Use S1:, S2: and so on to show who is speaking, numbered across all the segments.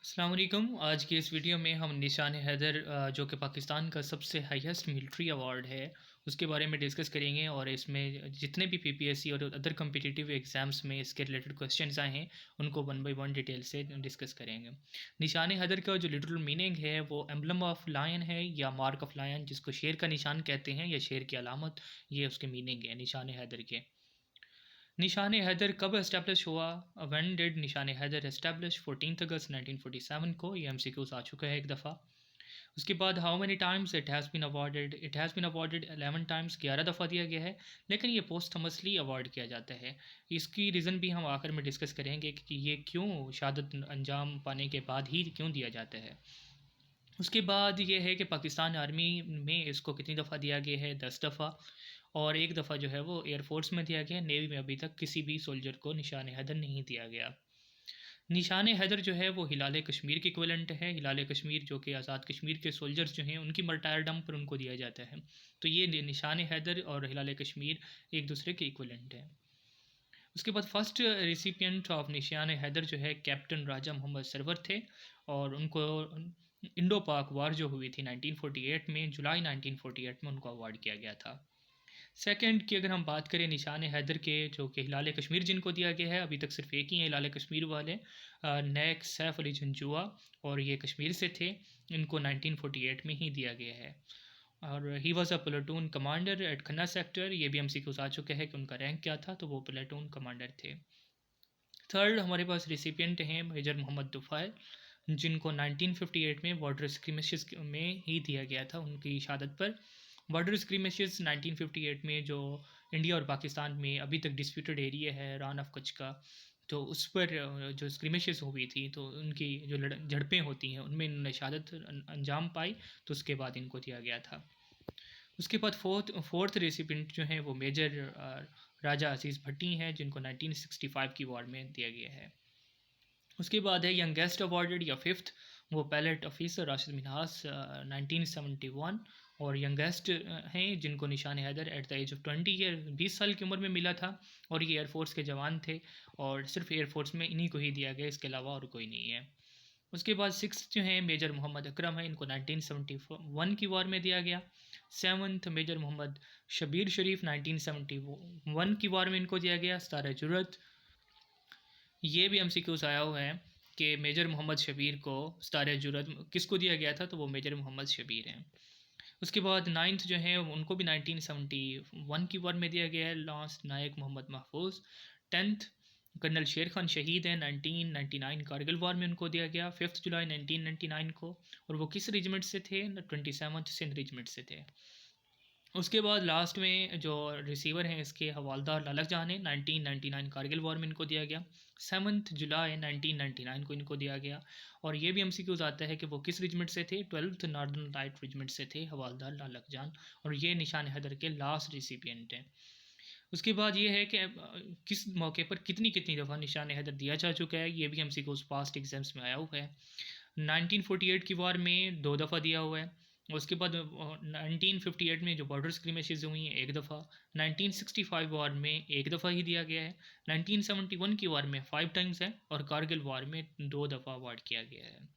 S1: अस्सलाम वालेकुम। आज की इस वीडियो में हम निशान हैदर जो कि पाकिस्तान का सबसे हाईएस्ट मिलिट्री अवार्ड है उसके बारे में डिस्कस करेंगे और इसमें जितने भी पीपीएससी और अदर कम्पिटिटिव एग्ज़ाम्स में इसके रिलेटेड क्वेश्चंस आए हैं उनको वन बाय वन डिटेल से डिस्कस करेंगे। निशान हैदर का जो लिटरल मीनिंग है वो एम्बलम ऑफ लायन है या मार्क ऑफ लायन, जिसको शेर का निशान कहते हैं या शेर की अलामत, ये उसके मीनिंग है निशान हैदर के। निशान हैदर कब इस्टेब्लिश हुआ? व्हेन डिड निशान हैदर इस्टेब्लिश? 14 अगस्त 1947 को। ये एमसीक्यूज आ चुका है एक दफ़ा। उसके बाद how many times it has been awarded? It has been awarded 11 times, 11 दफ़ा दिया गया है, लेकिन ये पोस्टमसली अवार्ड किया जाता है। इसकी रीज़न भी हम आखिर में डिस्कस करेंगे कि ये क्यों शहादत अंजाम पाने के बाद ही क्यों दिया जाता है। उसके बाद ये है कि पाकिस्तान आर्मी में इसको कितनी दफ़ा दिया गया है? 10 दफ़ा। और एक दफ़ा जो है वो एयरफोर्स में दिया गया। नेवी में अभी तक किसी भी सोल्जर को निशान हैदर नहीं दिया गया। निशान हैदर जो है वो हिलाल कश्मीर के इक्विवेलेंट है। हिलाल कश्मीर जो कि आज़ाद कश्मीर के सोल्जर्स जो हैं उनकी मार्टायरडम पर उनको दिया जाता है। तो ये निशान हैदर और हिलाल कश्मीर एक दूसरे के इक्विवेलेंट हैं। उसके बाद फर्स्ट रिसिपिएंट ऑफ निशान हैदर जो है कैप्टन राजा मोहम्मद सरवर थे, और उनको इंडो पाक वार जो हुई थी 1948 में, जुलाई 1948 में उनको अवार्ड किया गया था। सेकंड की अगर हम बात करें निशान हैदर के, जो कि हिलाल कश्मीर जिनको दिया गया है, अभी तक सिर्फ एक ही है हिलाल कश्मीर वाले, नेक सैफ अली झंझुआ, और ये कश्मीर से थे। इनको 1948 में ही दिया गया है। और he was a platoon commander at Khanna sector. ये भी एमसीक्यूज आ चुके हैं कि उनका रैंक क्या था, तो वो प्लेटून कमांडर थे। थर्ड हमारे पास रिसिपिएंट हैं मेजर मोहम्मद तुफ़ैल, जिनको 1958 में बॉर्डर स्क्रीमिशेस में ही दिया गया था उनकी शहादत पर। बॉर्डर स्क्रीमिशेस 1958 में जो इंडिया और पाकिस्तान में अभी तक डिस्प्यूटेड एरिया है रान ऑफ कच्छ का, तो उस पर जो स्क्रीमिशेस हुई थी, तो उनकी जो झड़पें होती हैं उनमें इन्होंने शहादत अंजाम पाई, तो उसके बाद इनको दिया गया था। उसके बाद फोर्थ रेसिपिएंट जो हैं वो मेजर राजा अजीज़ भट्टी हैं, जिनको 1965 की वॉर में दिया गया है। उसके बाद है यंगेस्ट अवार्डेड या फिफ्थ, वो पायलट ऑफिसर राशिद मिन्हास 1971, और यंगेस्ट हैं जिनको Nishan Haider at the age of 20 year, 20 साल की उम्र में मिला था, और ये एयरफोर्स के जवान थे, और सिर्फ एयरफोर्स में इन्हीं को ही दिया गया, इसके अलावा और कोई नहीं है। उसके बाद सिक्स जो हैं मेजर मोहम्मद अकरम है, इनको 1971 की वॉर में दिया गया। सेवन्थ मेजर मोहम्मद शबीर शरीफ, 1971 की वॉर में इनको दिया गया। सतारा जुरत, ये भी एमसीक्यूज आया हुआ है कि मेजर मोहम्मद शबीर को सतारा जुरत किसको दिया गया था, तो वो मेजर मोहम्मद शबीर हैं। उसके बाद नाइन्थ जो है उनको भी 1971 की वॉर में दिया गया है, लास्ट नायक मोहम्मद महफूज। टेंथ कर्नल शेर खान शहीद हैं, 1999 कारगिल वॉर में उनको दिया गया 5 जुलाई 1999 को, और वो किस रेजिमेंट से थे? 27th सिंध रेजिमेंट से थे। उसके बाद लास्ट में जो रिसीवर हैं इसके हवालदार लालक जहाँ ने 1999 कारगिल वॉर में इनको दिया गया। 7 जुलाई 1999 को इनको दिया गया, और ये भी एमसीक्यूज आता है कि वो किस रेजिमेंट से थे? 12th नॉर्दर्न लाइट रेजिमेंट से थे हवालदार लालक जान, और ये निशान हैदर के लास्ट रिसिपिएंट हैं। उसके बाद ये है कि किस मौके पर कितनी कितनी दफ़ा निशान हैदर दिया जा चुका है, ये भी एमसीक्यूज पास्ट एग्जाम्स में आया हुआ है। 1948 की वार में 2 दफ़ा दिया हुआ है। उसके बाद 1958 में जो बॉर्डर स्क्रीमेशेस हुई हैं 1 दफ़ा। 1965 वार में 1 दफ़ा ही दिया गया है। 1971 की वार में 5 टाइम्स है, और कारगिल वार में 2 दफ़ा अवार्ड किया गया है।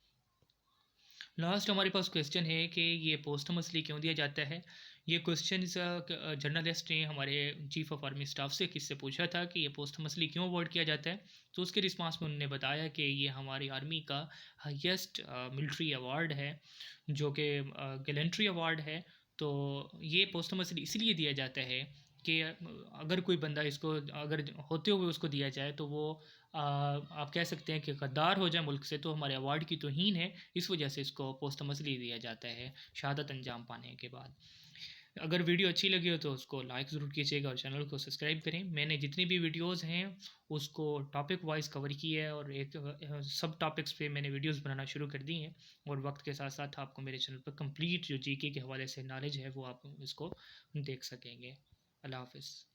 S1: लास्ट हमारे पास क्वेश्चन है कि ये पोस्टमसली क्यों दिया जाता है। ये क्वेश्चन जर्नलिस्ट ने हमारे चीफ ऑफ आर्मी स्टाफ से किससे पूछा था कि ये पोस्टमसली क्यों अवार्ड किया जाता है, तो उसके रिस्पांस में उन्होंने बताया कि ये हमारी आर्मी का हाईएस्ट मिलिट्री अवार्ड है, जो कि गैलेंट्री अवार्ड है। तो ये पोस्टमसली इसलिए दिया जाता है कि अगर कोई बंदा इसको अगर होते हुए उसको दिया जाए, तो वो आप कह सकते हैं कि गद्दार हो जाए मुल्क से, तो हमारे अवार्ड की तौहीन है। इस वजह से इसको पोस्टमसली दिया जाता है शहादत अंजाम पाने के बाद। अगर वीडियो अच्छी लगी हो तो उसको लाइक ज़रूर कीजिएगा और चैनल को सब्सक्राइब करें। मैंने जितनी भी वीडियोस हैं उसको टॉपिक वाइज कवर की है, और एक सब टॉपिक्स पे मैंने वीडियोस बनाना शुरू कर दी हैं, और वक्त के साथ साथ आपको मेरे चैनल पर कंप्लीट जो जीके के हवाले से नॉलेज है वो आप इसको देख सकेंगे। अल्लाह हाफ़िज़।